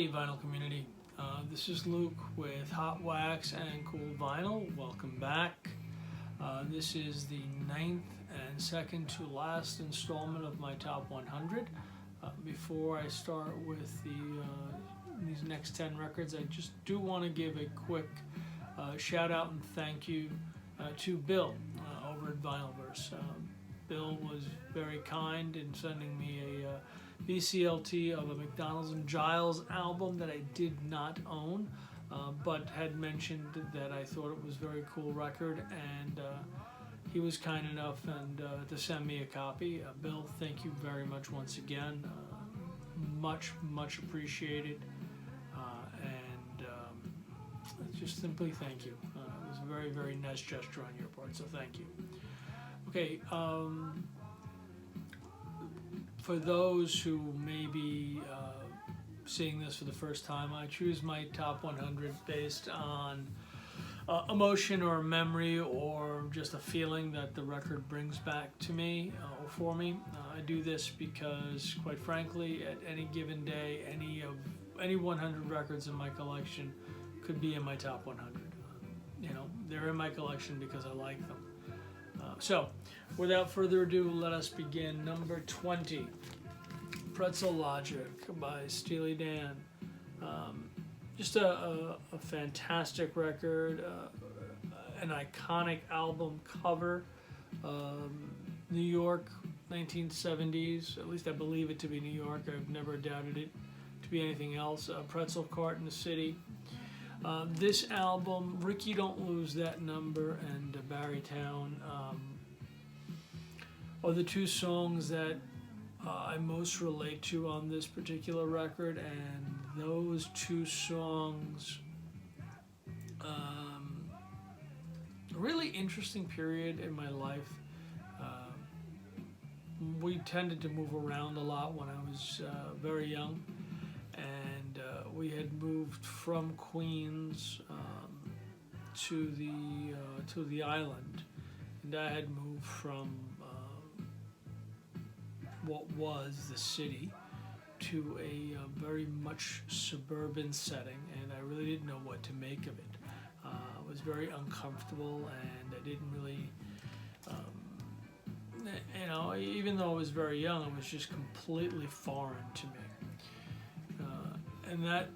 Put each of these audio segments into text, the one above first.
Hey vinyl community, this is Luke with Hot Wax and Cool Vinyl. Welcome back. This is the 9th and second to last installment of my top 100. Before I start with these next 10 records, I just do want to give a quick shout out and thank you to Bill over at Vinylverse. Bill was very kind in sending me a VCLT of a McDonald's and Giles album that I did not own, but had mentioned that I thought it was a very cool record, and he was kind enough to send me a copy. Bill, thank you very much once again. Much appreciated, and just simply thank you. It was a very nice gesture on your part, so thank you. Okay, for those who may be seeing this for the first time, I choose my top 100 based on emotion or memory or just a feeling that the record brings back to me or for me. I do this because, quite frankly, at any given day, any 100 records in my collection could be in my top 100. They're in my collection because I like them. So, without further ado, let us begin. Number 20, Pretzel Logic by Steely Dan. Just a fantastic record, an iconic album cover. New York, 1970s, at least I believe it to be New York. I've never doubted it to be anything else. A pretzel cart in the city. This album, Ricky Don't Lose That Number and Barrytown, are the two songs that I most relate to on this particular record, and those two songs, a really interesting period in my life. We tended to move around a lot when I was very young, and we had moved from Queens to the island, and I had moved from what was the city to a very much suburban setting, and I really didn't know what to make of it. I was very uncomfortable, and I didn't really, even though I was very young, it was just completely foreign to me. In that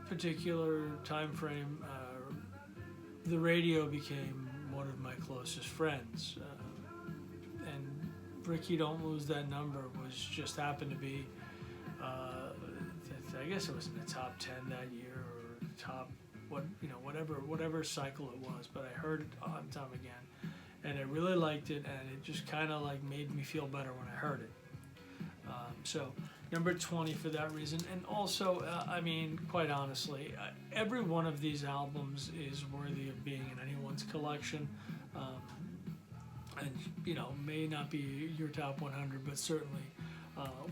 particular time frame, the radio became one of my closest friends, and Ricky Don't Lose That Number was just happened to be, I guess it was in the top 10 that year, or top whatever cycle it was, but I heard it time and time again, and I really liked it, and it just kind of like made me feel better when I heard it. So number 20 for that reason, and also, quite honestly, every one of these albums is worthy of being in anyone's collection, and may not be your top 100, but certainly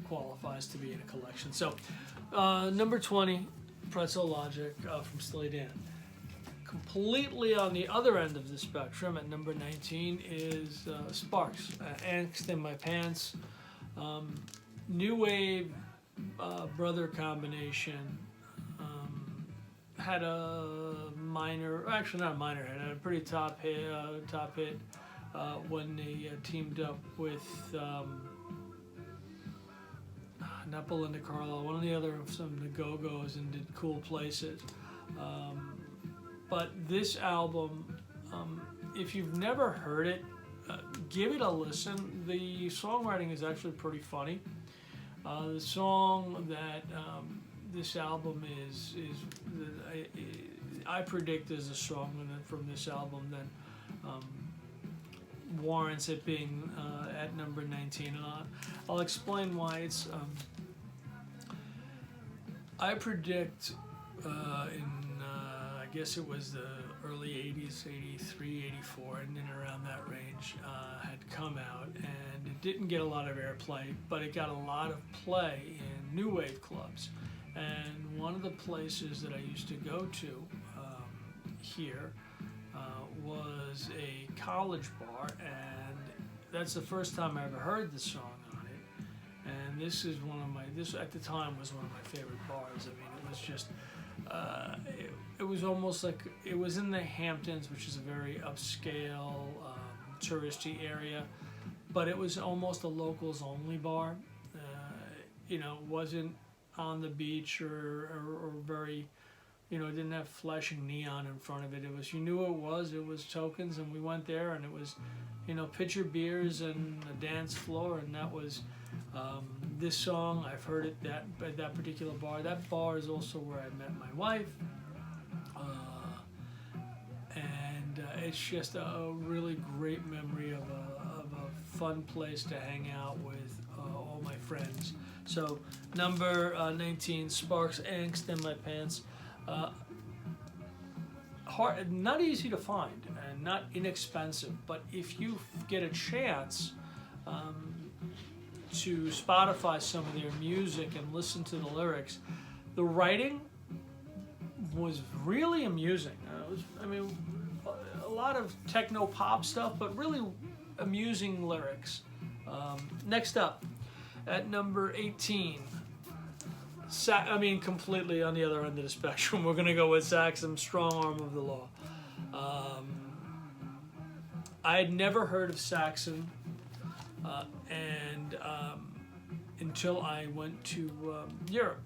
qualifies to be in a collection. So, number 20, Pretzel Logic from Steely Dan. Completely on the other end of the spectrum, at number 19 is Sparks, Angst in My Pants. New wave brother combination, had a minor, actually not a minor hit, had a pretty top hit when they teamed up with not Belinda Carlisle, one of the other, some of the Go-Go's, and did Cool Places. But this album, if you've never heard it, give it a listen. The songwriting is actually pretty funny. The song that this album is I predict is a song from this album that warrants it being at number 19, and I'll explain why. It's I predict I guess it was the early 80s, 83, 84, and in around that range, had come out, and it didn't get a lot of airplay, but it got a lot of play in new wave clubs. And one of the places that I used to go to here was a college bar, and that's the first time I ever heard the song on it. And this is at the time was one of my favorite bars. I mean, it was just, it was almost like it was in the Hamptons, which is a very upscale, touristy area, but it was almost a locals only bar. You know, wasn't on the beach or very, you know, it didn't have flashing neon in front of it. It was, you knew it was Tokens, and we went there, and it was, you know, pitcher beers and a dance floor, and that was this song. I've heard it at that particular bar. That bar is also where I met my wife, and it's just a really great memory of a fun place to hang out with all my friends. So number 19, Sparks, Angst in My Pants. Hard, not easy to find, and not inexpensive, but if you get a chance to Spotify some of their music and listen to the lyrics, the writing was really amusing. I mean, a lot of techno pop stuff, but really amusing lyrics. Next up, at number 18, completely on the other end of the spectrum, we're going to go with Saxon, Strong Arm of the Law. I had never heard of Saxon, and until I went to Europe.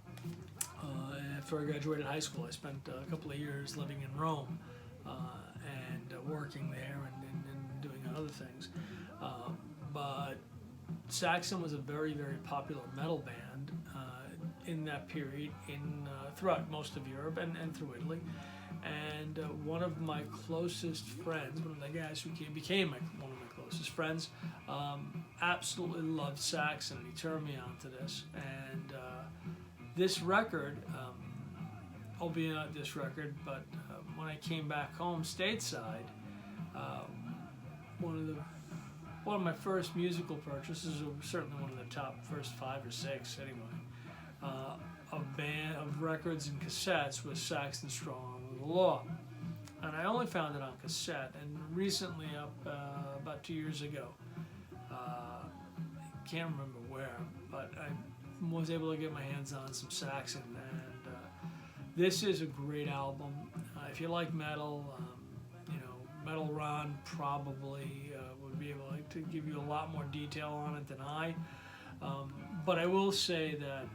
After I graduated high school, I spent a couple of years living in Rome and working there and doing other things. But Saxon was a very, very popular metal band in that period throughout most of Europe and through Italy. And one of my closest friends, one of the guys who became one of my closest friends, absolutely loved Saxon. He turned me on to this. And this record, albeit not this record, but when I came back home stateside, one of my first musical purchases, or certainly one of the top first 5 or 6 anyway, a band of records and cassettes was Saxon, Strong Arm of the Law. And I only found it on cassette, and recently, about 2 years ago, I can't remember where, but I was able to get my hands on some Saxon, and this is a great album. If you like metal, Metal Ron probably would be able to give you a lot more detail on it than I. But I will say that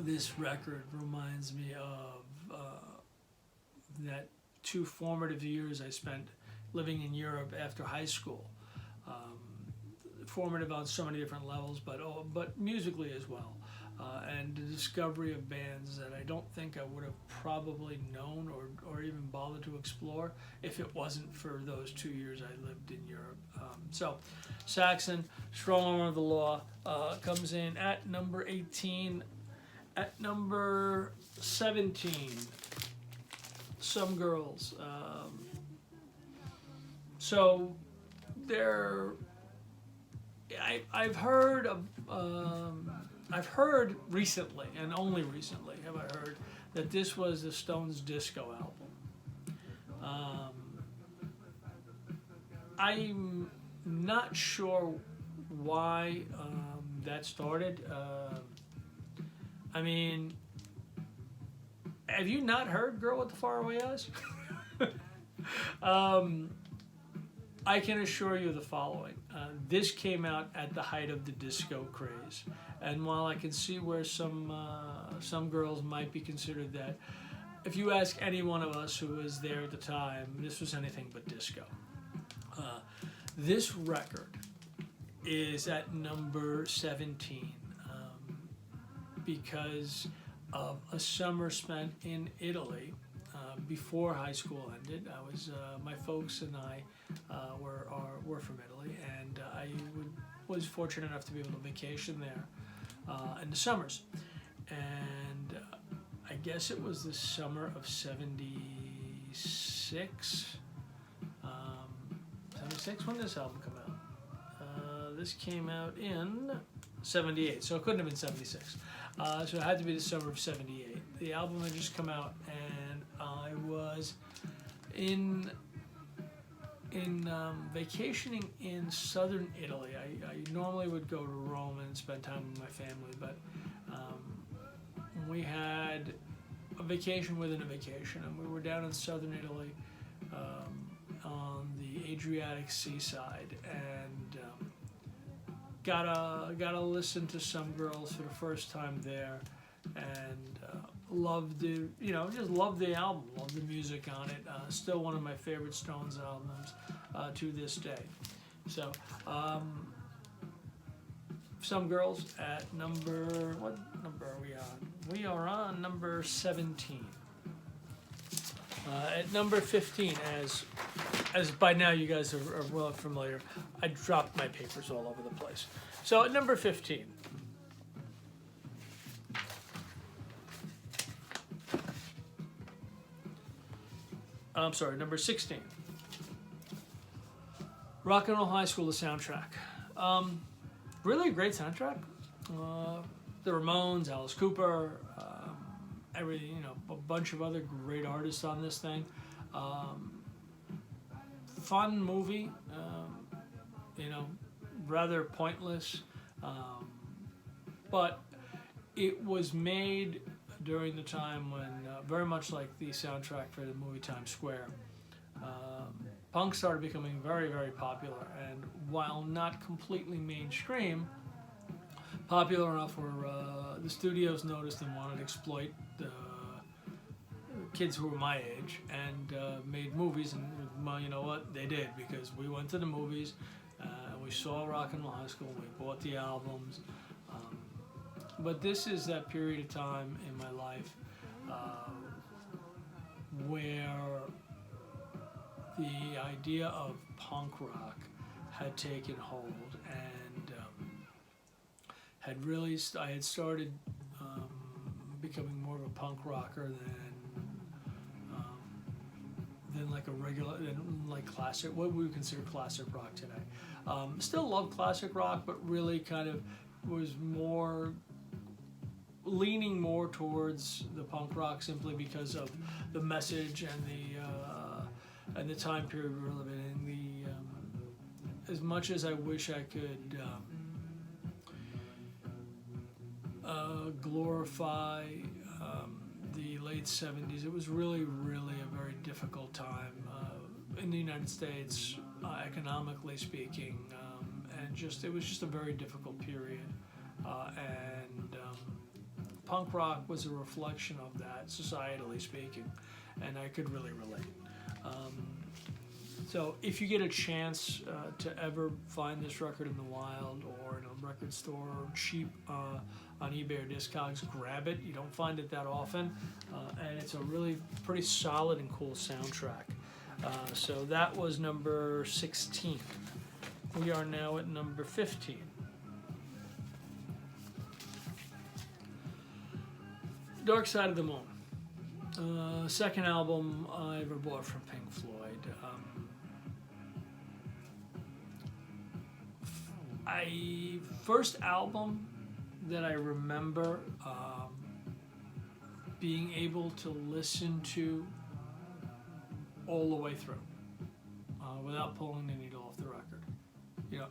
this record reminds me of that 2 formative years I spent living in Europe after high school. Formative on so many different levels, but musically as well. And the discovery of bands that I don't think I would have probably known or even bothered to explore if it wasn't for those 2 years I lived in Europe. So Saxon, Strong Arm of the Law, comes in at number 18. At number 17, Some Girls. So there, I've heard recently, and only recently have I heard, that this was the Stones' disco album. I'm not sure why that started. I mean, have you not heard Girl with the Faraway Eyes? I can assure you the following. This came out at the height of the disco craze. And while I can see where some girls might be considered that, if you ask any one of us who was there at the time, this was anything but disco. This record is at number 17 because of a summer spent in Italy before high school ended. My folks and I were from Italy, and I was fortunate enough to be able to vacation there in the summers. And I guess it was the summer of 76. 76? When did this album come out? This came out in 78, so it couldn't have been 76. So it had to be the summer of 78. The album had just come out, and I was in vacationing in southern Italy. I normally would go to Rome and spend time with my family, but we had a vacation within a vacation, and we were down in southern Italy, on the Adriatic seaside, and got to listen to Some Girls for the first time there, and loved the just loved the album, loved the music on it. Still one of my favorite Stones albums to this day. So Some Girls at what number are we on? We are on number 17. At number 15, as by now you guys are well familiar, I dropped my papers all over the place. So at number 15, I'm sorry, number 16, Rock and Roll High School, the soundtrack. Really a great soundtrack. The Ramones, Alice Cooper, a bunch of other great artists on this thing. Fun movie, rather pointless, but it was made during the time when, very much like the soundtrack for the movie Times Square, punk started becoming very, very popular, and while not completely mainstream, popular enough where the studios noticed and wanted to exploit the kids who were my age, and made movies. And well, you know what? They did, because we went to the movies, and we saw Rock and Roll High School, and we bought the albums. But this is that period of time in my life where the idea of punk rock had taken hold, and I had started becoming more of a punk rocker than like a regular, than like classic, what we would consider classic rock today. Still love classic rock, but really kind of was leaning more towards the punk rock, simply because of the message and the time period we were living in. As much as I wish I could glorify the late 70s, it was really, really a very difficult time in the United States, economically speaking, and it was just a very difficult period, and punk rock was a reflection of that, societally speaking, and I could really relate. So if you get a chance to ever find this record in the wild, or in a record store, or cheap on eBay or Discogs, grab it. You don't find it that often, and it's a really pretty solid and cool soundtrack. So that was number 16. We are now at number 15. Dark Side of the Moon. Second album I ever bought from Pink Floyd. First album that I remember being able to listen to all the way through, without pulling the needle off the record.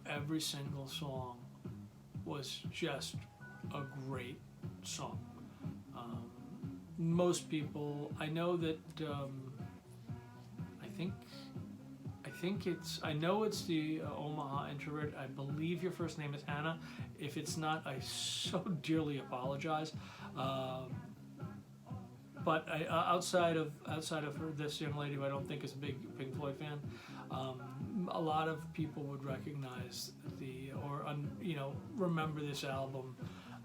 Every single song was just a great song. Most people, I know that, I know it's the Omaha Introvert. I believe your first name is Hannah. If it's not, I so dearly apologize. But outside of her, this young lady, who I don't think is a big Pink Floyd fan, a lot of people would recognize remember this album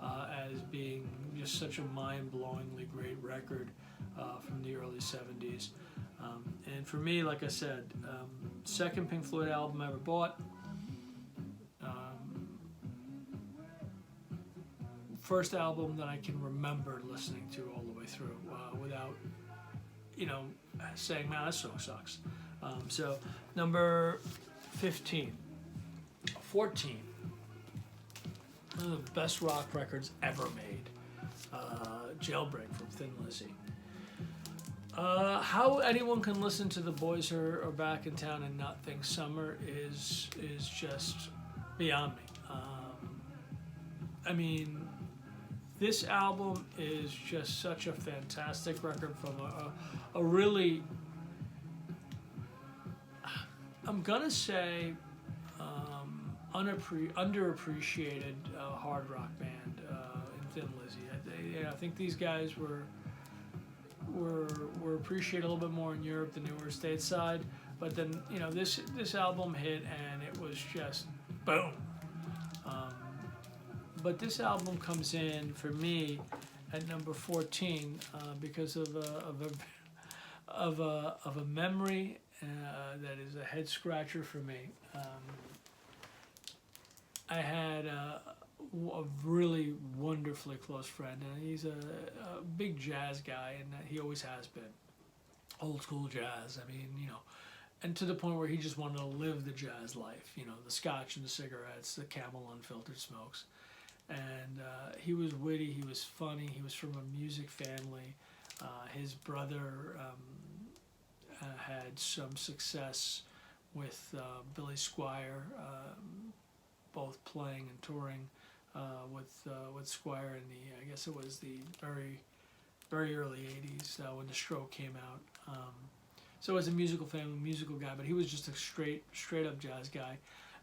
as being just such a mind-blowingly great record from the early 70s. And for me, like I said, second Pink Floyd album I ever bought. First album that I can remember listening to all the way through without, saying, man, this song sucks. So number 15. 14. One of the best rock records ever made. Jailbreak from Thin Lizzy. How anyone can listen to The Boys Are Back in Town and not think Summer is just beyond me. This album is just such a fantastic record from a really, I'm gonna say, underappreciated hard rock band in Thin Lizzy. I think these guys were appreciated a little bit more in Europe than they were stateside. But then, you know, this album hit and it was just boom. But this album comes in for me at number 14 because of a memory that is a head scratcher for me. I had a really wonderfully close friend, and he's a big jazz guy, and he always has been. Old school jazz, I mean, you know, and to the point where he just wanted to live the jazz life, you know, the scotch and the cigarettes, the Camel unfiltered smokes. And he was witty, he was funny, he was from a music family. His brother had some success with Billy Squier, both playing and touring with Squier in the, I guess it was the very early 80s when the Stroke came out. So as a musical family, musical guy, but he was just a straight up jazz guy.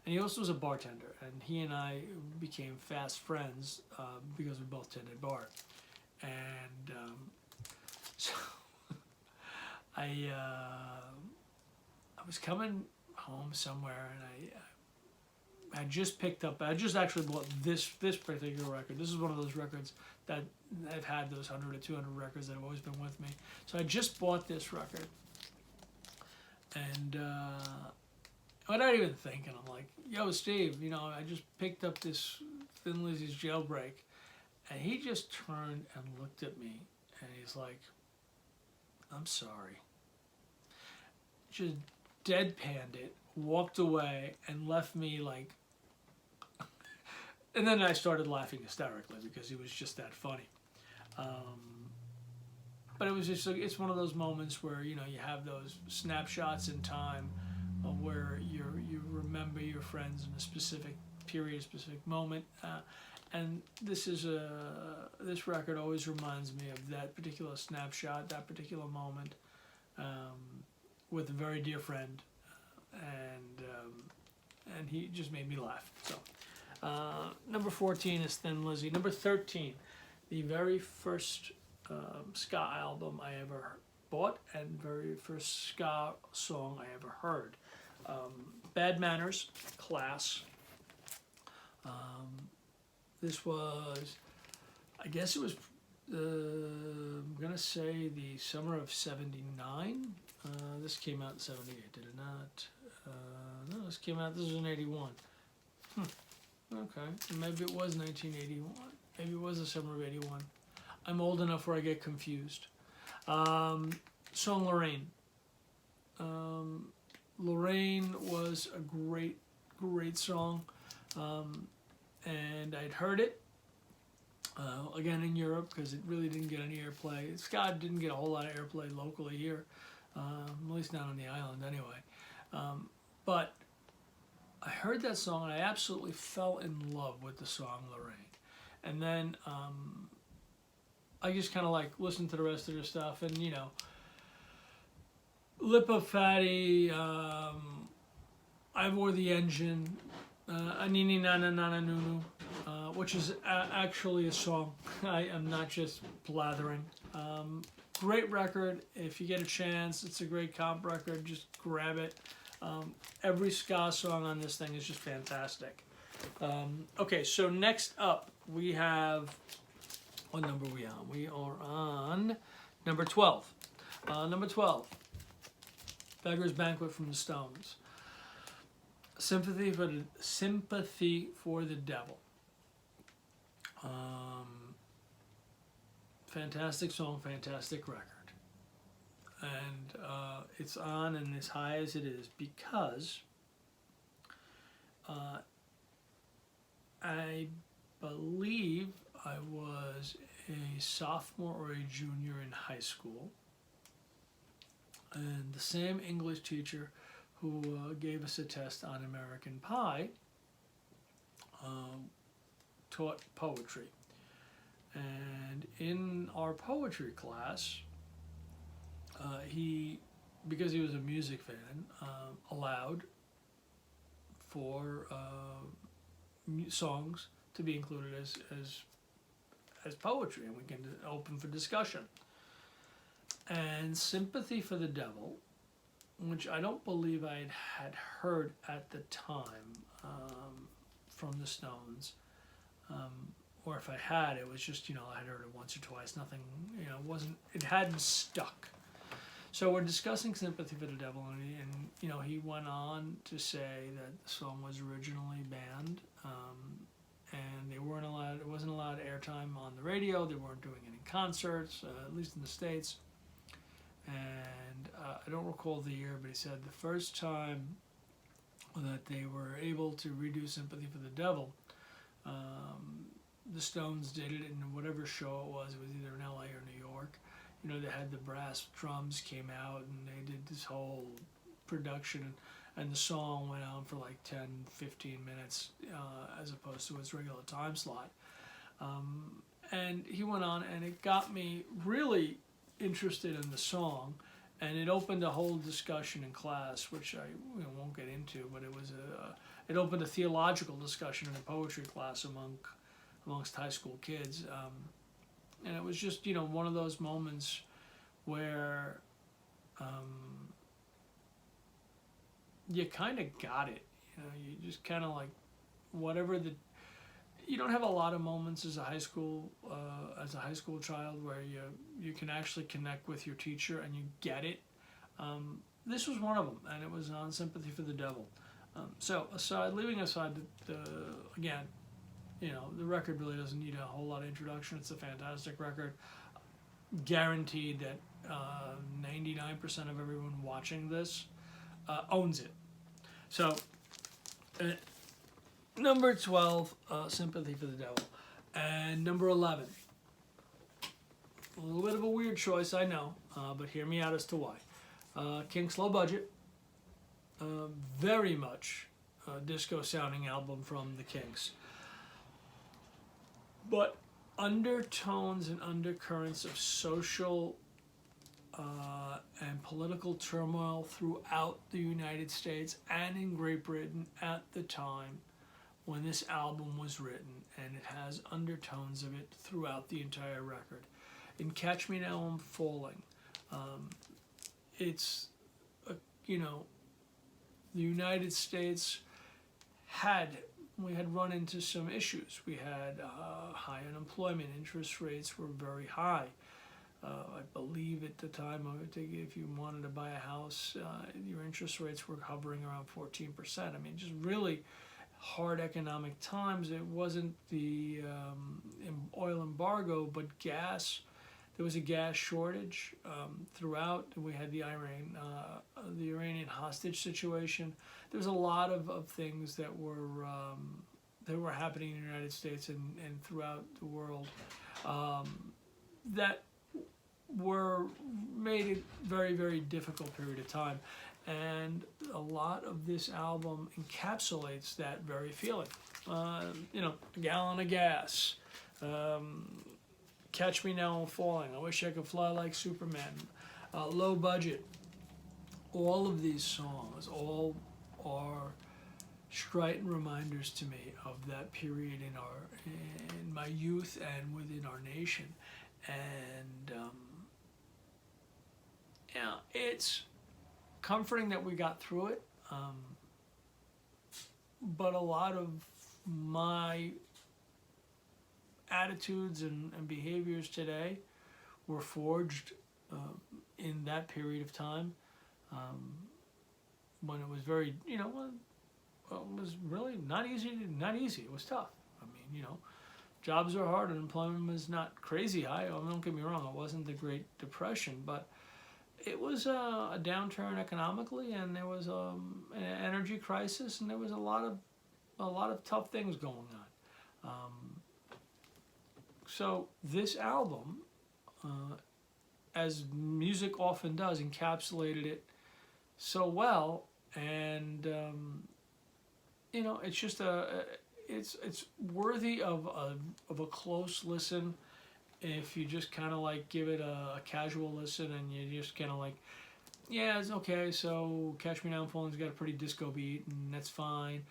And he also was a bartender, and he and I became fast friends because we both tended bar. And so I was coming home somewhere, and I just actually bought this particular record. This is one of those records that I've had, those 100 or 200 records that have always been with me. So I just bought this record, and without even thinking, I'm like, yo, Steve, you know, I just picked up this Thin Lizzy's Jailbreak. And he just turned and looked at me, and he's like, I'm sorry. Just deadpanned it, walked away, and left me like, and then I started laughing hysterically because he was just that funny. But it was just, it's one of those moments where, you know, you have those snapshots in time where you remember your friends in a specific period, a specific moment, and this record always reminds me of that particular snapshot, that particular moment, with a very dear friend, and he just made me laugh. So number 14 is Thin Lizzy. Number 13, the very first ska album I ever bought and very first ska song I ever heard. Bad Manners, Class. This was, I guess it was, I'm going to say the summer of 79. This came out in 78, did it not? No, this was in 81. Okay, maybe it was 1981. Maybe it was the summer of 81. I'm old enough where I get confused. Song Lorraine. Lorraine was a great song, and I'd heard it again in Europe because it really didn't get any airplay. Scott didn't get a whole lot of airplay locally here, at least not on the island anyway. But I heard that song and I absolutely fell in love with the song Lorraine. And then I just kind of like listened to the rest of their stuff, and you know, Lip of Fatty, I Wore the Engine, Anini Nana Nana Nunu, which is actually a song. I am not just blathering. Great record. If you get a chance, it's a great comp record. Just grab it. Every ska song on this thing is just fantastic. Okay, so next up we have, what number are we on? We are on number 12. Number 12. Beggar's Banquet from the Stones. Sympathy for the Devil. Fantastic song, fantastic record. And it's on and as high as it is because I believe I was a sophomore or a junior in high school, and the same English teacher who gave us a test on American Pie taught poetry. And in our poetry class, he, because he was a music fan, allowed for songs to be included as poetry, and we can open for discussion. And Sympathy for the Devil, which I don't believe I had heard at the time from the Stones, or if I had, it was just, I had heard it once or twice. Nothing, it hadn't stuck. So we're discussing Sympathy for the Devil, and he went on to say that the song was originally banned, and it wasn't allowed airtime on the radio. They weren't doing any concerts, at least in the States. And I don't recall the year, but he said the first time that they were able to redo Sympathy for the Devil, the Stones did it in whatever show it was either in LA or New York. They had the brass drums came out and they did this whole production, and the song went on for like 10, 15 minutes as opposed to its regular time slot. And he went on, and it got me really interested in the song, and it opened a whole discussion in class, which I won't get into, but it opened a theological discussion in a poetry class amongst high school kids. And it was just, one of those moments where you kind of got it. You just kind of like, you don't have a lot of moments as a high school child where you can actually connect with your teacher and you get it. This was one of them, and it was on Sympathy for the Devil. So leaving aside again, the record really doesn't need a whole lot of introduction. It's a fantastic record. Guaranteed that 99% of everyone watching this owns it. So, number 12, Sympathy for the Devil. And number 11. A little bit of a weird choice, I know, but hear me out as to why. Kinks' Low Budget. Very much a disco-sounding album from the Kinks. But undertones and undercurrents of social and political turmoil throughout the United States and in Great Britain at the time when this album was written, and it has undertones of it throughout the entire record. In Catch Me Now I'm Falling, it's, the United States we had run into some issues. We had high unemployment. Interest rates were very high. I believe at the time, if you wanted to buy a house, your interest rates were hovering around 14%. I mean, just really hard economic times. It wasn't the oil embargo, but gas. There was a gas shortage throughout. We had the Iranian hostage situation. There was a lot of things that were happening in the United States and throughout the world that made it very, very difficult period of time. And a lot of this album encapsulates that very feeling. A gallon of gas. Catch Me Now I'm Falling. I Wish I Could Fly Like Superman. Low Budget. All of these songs all are strident reminders to me of that period in my youth and within our nation. And it's comforting that we got through it. But a lot of my attitudes and behaviors today were forged in that period of time when it was very, it was really not easy. It was tough. I mean, jobs are hard. Unemployment was not crazy high. Don't get me wrong. It wasn't the Great Depression, but it was a downturn economically, and there was an energy crisis, and there was a lot of tough things going on. So this album, as music often does, encapsulated it so well, and it's just it's worthy of a close listen. if you just kind of like give it a casual listen and you just kind of like, yeah, it's okay. So Catch Me Now I'm Falling's got a pretty disco beat, and that's fine.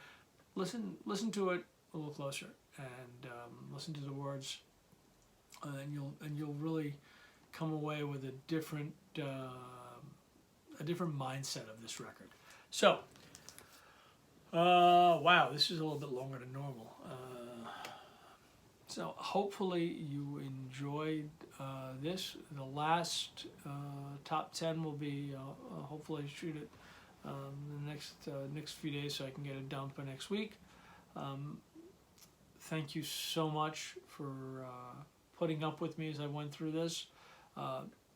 Listen to it a little closer, and listen to the words, and you'll really come away with a different mindset of this record. So, wow, this is a little bit longer than normal. So hopefully you enjoyed this. The last top 10 will be hopefully shoot it the next few days, so I can get it done for next week. Thank you so much for putting up with me as I went through this.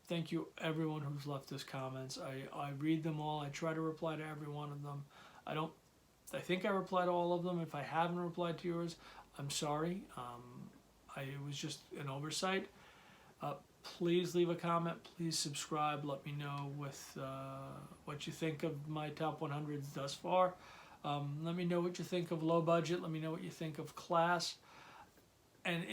Thank you everyone who's left us comments. I read them all. I try to reply to every one of them. I think I reply to all of them. If I haven't replied to yours, I'm sorry. It was just an oversight. Please leave a comment. Please subscribe. Let me know with what you think of my top 100s thus far. Let me know what you think of Low Budget. Let me know what you think of Class. And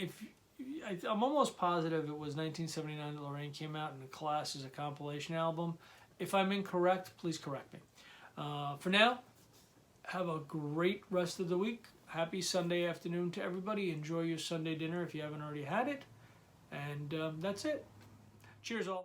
I'm almost positive it was 1979 that Lorraine came out, and the Class is a compilation album. If I'm incorrect, please correct me. For now, have a great rest of the week. Happy Sunday afternoon to everybody. Enjoy your Sunday dinner if you haven't already had it. And that's it. Cheers all.